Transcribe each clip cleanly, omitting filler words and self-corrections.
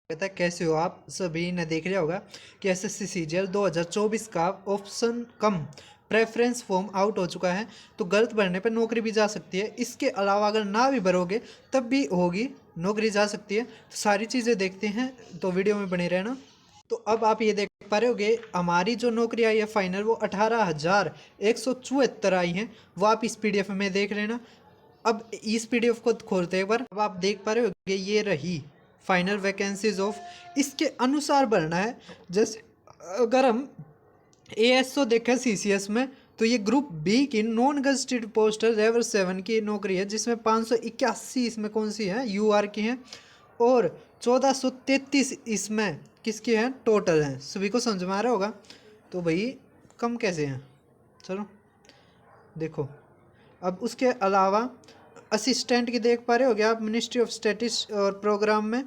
पता है कैसे हो आप सभी ने देख लिया होगा कि एसएससी सीजीएल 2024 का ऑप्शन कम प्रेफरेंस फॉर्म आउट हो चुका है। तो गलत भरने पर नौकरी भी जा सकती है। इसके अलावा अगर ना भी भरोगे तब भी होगी, नौकरी जा सकती है। तो सारी चीज़ें देखते हैं, तो वीडियो में बने रहना। तो अब आप ये देख पा रहे होगे हमारी जो नौकरी आई है फाइनल वो 18,174 आई है। वो आप इस पीडीएफ में देख लेना। अब इस पीडीएफ को खोलते एक बार, अब आप देख पा रहे होगे ये रही फाइनल वैकेंसीज ऑफ, इसके अनुसार भरना है। जैसे अगर हम एएसओ देखें सीसीएस में, तो ये ग्रुप बी की नॉन गजटेड पोस्टर लेवल 7 की नौकरी है, जिसमें 581 इसमें कौन सी है, यूआर की हैं, और 1433 इसमें किसकी हैं, टोटल हैं। सभी को समझ में आ रहा होगा। तो भाई कम कैसे हैं, चलो देखो। अब उसके अलावा असिस्टेंट की देख पा रहे हो गया आप, मिनिस्ट्री ऑफ स्टैटिस्टिक्स और प्रोग्राम में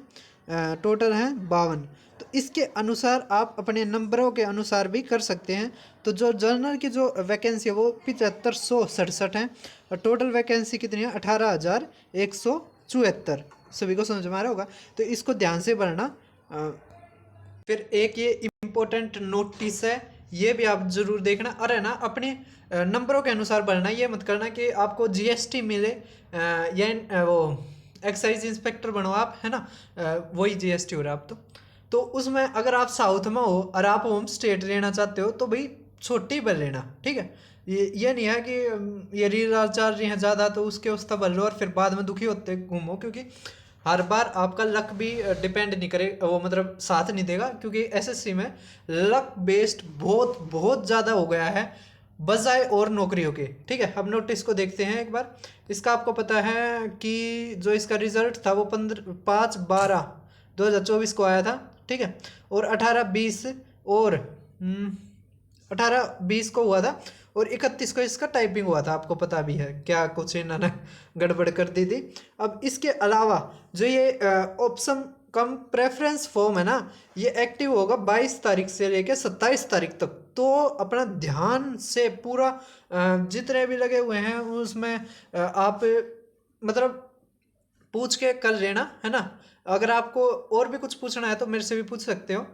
टोटल हैं 52। तो इसके अनुसार आप अपने नंबरों के अनुसार भी कर सकते हैं। तो जो जनरल की जो वैकेंसी है वो 7567 है, और टोटल वैकेंसी कितनी है, 18,174। सभी को समझ में आ रहा होगा। तो इसको ध्यान से भरना। फिर एक ये इम्पोर्टेंट नोटिस है, ये भी आप जरूर देखना। और है ना, अपने नंबरों के अनुसार भरना। ये मत करना कि आपको जीएसटी मिले या वो एक्साइज इंस्पेक्टर बनो आप, है ना, वही जीएसटी हो रहा है आप। तो उसमें अगर आप साउथ में हो और आप होम स्टेट लेना चाहते हो तो भाई छोटी भर लेना, ठीक है। ये नहीं है कि ये रील चल रही है ज़्यादा तो उसके उस भर लो और फिर बाद में दुखी होते घूमो, क्योंकि हर बार आपका लक भी डिपेंड नहीं करे, वो मतलब साथ नहीं देगा। क्योंकि एसएससी में लक बेस्ड बहुत बहुत ज़्यादा हो गया है बजाय और नौकरियों के, ठीक है। अब नोटिस को देखते हैं एक बार। इसका आपको पता है कि जो इसका रिजल्ट था वो 5/12/2024 को आया था, ठीक है। और 18/20 और 18/20 को हुआ था, और 31 को इसका टाइपिंग हुआ था। आपको पता भी है क्या कुछ इन्होंने गड़बड़ कर दी थी। अब इसके अलावा जो ये ऑप्शन कम प्रेफरेंस फॉर्म है ना, ये एक्टिव होगा 22 तारीख से लेके 27 तारीख तक। तो अपना ध्यान से पूरा जितने भी लगे हुए हैं उसमें आप मतलब पूछ के कर लेना, है ना। अगर आपको और भी कुछ पूछना है तो मेरे से भी पूछ सकते हो।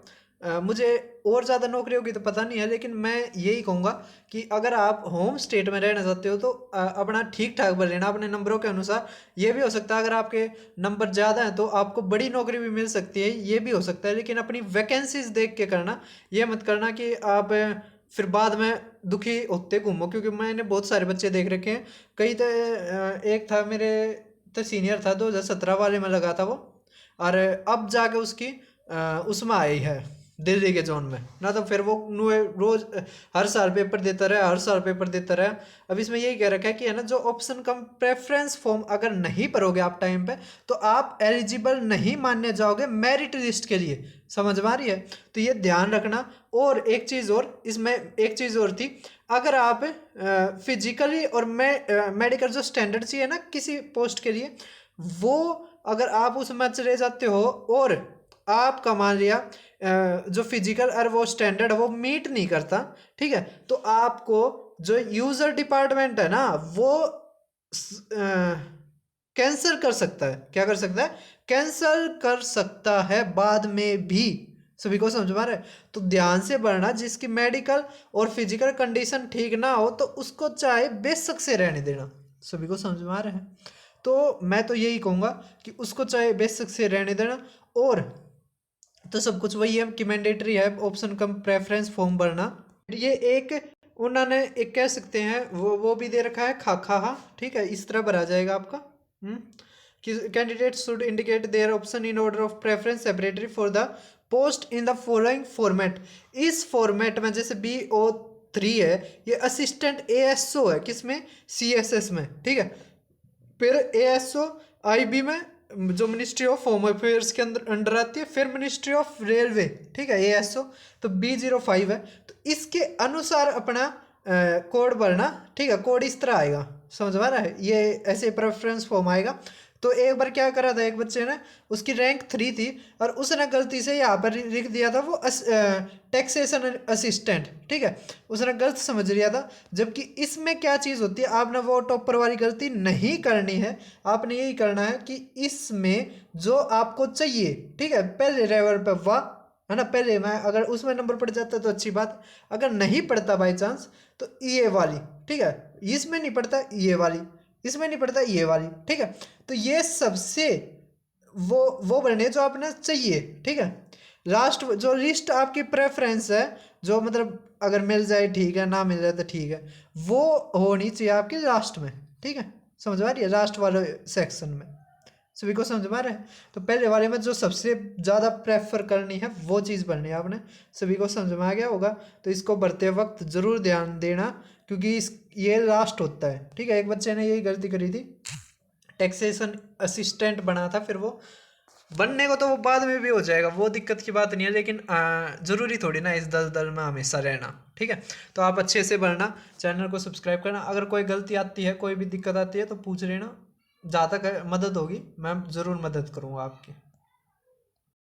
मुझे और ज़्यादा नौकरियों की तो पता नहीं है, लेकिन मैं यही कहूँगा कि अगर आप होम स्टेट में रहना चाहते हो तो अपना ठीक ठाक भर लेना अपने नंबरों के अनुसार। ये भी हो सकता है अगर आपके नंबर ज़्यादा हैं तो आपको बड़ी नौकरी भी मिल सकती है, ये भी हो सकता है। लेकिन अपनी वैकेंसीज देख के करना, ये मत करना कि आप फिर बाद में दुखी होते घूमो। क्योंकि मैंने बहुत सारे बच्चे देख रखे हैं, कई तो एक था मेरे तो सीनियर था, 2017 वाले में लगा था वो, और अब जाके उसकी उसमें आई है दिल्ली के जोन में ना। तो फिर वो रोज हर साल पेपर देता रहा, हर साल पेपर देता रहा। अब इसमें यही कह रखा है कि है ना, जो ऑप्शन कम प्रेफरेंस फॉर्म अगर नहीं भरोगे आप टाइम पे तो आप एलिजिबल नहीं माने जाओगे मेरिट लिस्ट के लिए। समझ में आ रही है, तो ये ध्यान रखना। और एक चीज़ और, इसमें एक चीज़ और थी, अगर आप फिजिकली और मेडिकल जो स्टैंडर्ड चाहिए ना किसी पोस्ट के लिए, वो अगर आप उसमें चले जाते हो और आपका मान लिया जो फिजिकल और वो स्टैंडर्ड वो मीट नहीं करता, ठीक है, तो आपको जो यूजर डिपार्टमेंट है ना वो कैंसिल कर सकता है। क्या कर सकता है, कैंसिल कर सकता है बाद में भी। सभी को समझ में आ रहा है। तो ध्यान से भरना, जिसकी मेडिकल और फिजिकल कंडीशन ठीक ना हो तो उसको चाहे बेशक से रहने देना। सभी को समझ में आ रहा है। तो मैं तो यही कहूँगा कि उसको चाहे बेशक से रहने देना। और तो सब कुछ वही है कि मैंडेटरी है ऑप्शन कम प्रेफरेंस फॉर्म भरना। ये एक उन्होंने एक कह सकते हैं वो भी दे रखा है खाखा, ठीक है, इस तरह भरा जाएगा आपका। कि candidate should indicate their option in order of preference separately for the post in the following format. इस फॉर्मेट में जैसे BO3 है, ये असिस्टेंट ASO है, किसमें, CSS में, ठीक है। फिर ASO IB में जो मिनिस्ट्री ऑफ होम अफेयर्स के अंडर आती है, फिर मिनिस्ट्री ऑफ रेलवे, ठीक है, ASO तो B05 है। तो इसके अनुसार अपना कोड भरना, ठीक है। कोड इस तरह आएगा, समझ में आ रहा है, ये ऐसे प्रेफरेंस फॉर्म आएगा। तो एक बार क्या करा था एक बच्चे ने, उसकी रैंक 3 थी और उसने गलती से यहाँ पर लिख दिया था वो टैक्सेशन असिस्टेंट, ठीक है, उसने गलत समझ लिया था। जबकि इसमें क्या चीज़ होती है, आपने वो टॉपर वाली गलती नहीं करनी है। आपने यही करना है कि इसमें जो आपको चाहिए, ठीक है, पहले लेवल पे वाह, है ना, पहले मैं अगर उसमें नंबर पड़ जाता तो अच्छी बात, अगर नहीं पड़ता बाई चांस तो ये वाली, ठीक है, इसमें नहीं पड़ता ये वाली, इसमें नहीं पड़ता ये वाली, ठीक है। तो ये सबसे वो बनने जो आपने चाहिए, ठीक है। लास्ट जो लिस्ट आपकी प्रेफरेंस है, जो मतलब अगर मिल जाए ठीक है, ना मिल जाए तो ठीक है, वो होनी चाहिए आपकी लास्ट में, ठीक है। समझ आ रही है, लास्ट वाले सेक्शन में सभी को समझ में आ रहा है। तो पहले वाले में जो सबसे ज़्यादा प्रेफर करनी है वो चीज़ भरनी है आपने। सभी को समझ में आ गया होगा, तो इसको भरते वक्त ज़रूर ध्यान देना, क्योंकि ये लास्ट होता है, ठीक है। एक बच्चे ने यही गलती करी थी, टैक्सेशन असिस्टेंट बना था, फिर वो बनने को तो वो बाद में भी हो जाएगा, वो दिक्कत की बात नहीं है, लेकिन ज़रूरी थोड़ी ना इस दलदल में हमेशा रहना, ठीक है। तो आप अच्छे से बनना, चैनल को सब्सक्राइब करना, अगर कोई गलती आती है, कोई भी दिक्कत आती है तो पूछ लेना, जहाँ तक मदद होगी मैं ज़रूर मदद करूँगा आपकी।